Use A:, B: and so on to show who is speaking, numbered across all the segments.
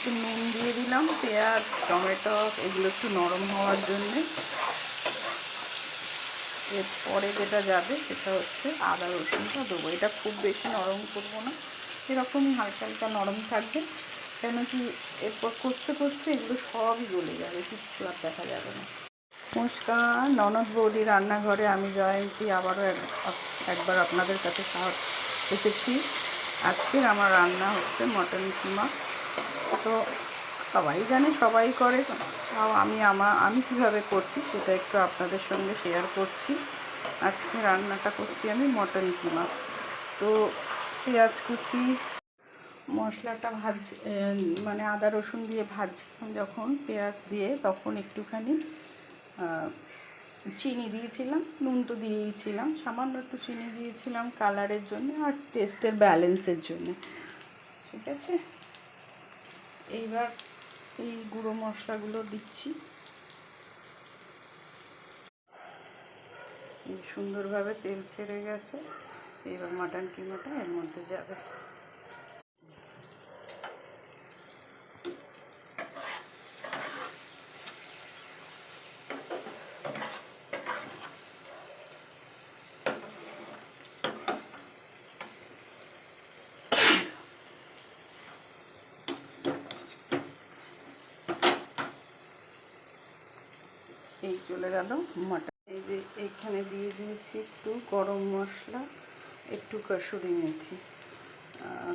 A: একটু নুন দিয়ে দিলাম, পেঁয়াজ টমেটো এগুলো একটু নরম হওয়ার জন্যে। এরপরে যেটা যাবে সেটা হচ্ছে আদা রসুনটা দেবো। এটা খুব বেশি নরম করবো না, এরকমই হালকা হালকা নরম থাকবে। কেন কি এরপর কষতে কষতে এগুলো সবই গলে যাবে, কিচ্ছু আর দেখা যাবে না। নমস্কার, ননদ বৌদি রান্নাঘরে আমি জয়ন্তী আবারও একবার আপনাদের কাছে এসেছি। আজকের আমার রান্না হচ্ছে মটন কিমা। তো সবাই জানে, সবাই করে, তাও আমি কীভাবে করছি সেটা একটু আপনাদের সঙ্গে শেয়ার করছি। আজকে রান্নাটা করছি আমি মটন কিমা। তো পেঁয়াজ কুচি, মশলাটা মানে আদা রসুন দিয়ে ভাজছিলাম যখন পেঁয়াজ দিয়ে, তখন একটুখানি চিনি দিয়েছিলাম, নুন তো দিয়েইছিলাম, সামান্য একটু চিনি দিয়েছিলাম কালারের জন্য আর টেস্টের ব্যালেন্সের জন্য। ঠিক আছে, এইবার এই গুঁড়ো মশলাগুলো দিচ্ছি। সুন্দরভাবে তেল ছেড়ে গেছে, এইবার মাটন কিমাটা এর মধ্যে যাবে। এই চলে গেল মটন। এই যে এইখানে দিয়ে দিয়েছি একটু গরম মশলা, একটু কসুরি মেথি।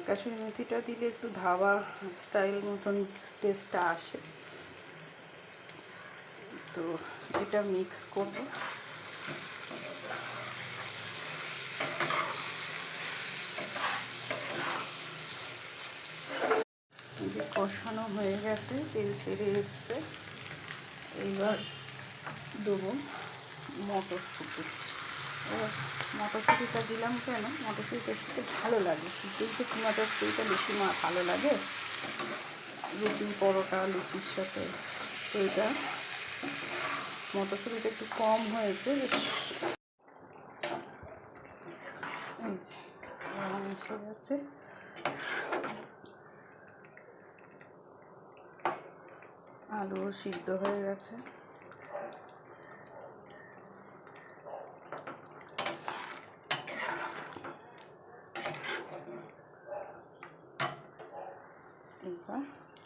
A: কসুরি মেথিটা দিলে একটু ধাবা স্টাইল মতন টেস্টটা আসে। তো এটা মিক্স করব। এই যে কষানো হয়ে গেছে, তেল ছেড়ে এসছে, এইবার দেবো মটরশুঁটি। এবার মটরশুঁটিটা দিলাম কেন, মটরশুঁটিটা খেতে ভালো লাগে, শীতেই তো মটরশুঁটিটা বেশি ভালো লাগে রুটি পরোটা লুচির সাথে। তো এটা মটরশুঁটিটা একটু কম হয়েছে, এসে গেছে। আলু সিদ্ধ হয়ে গেছে,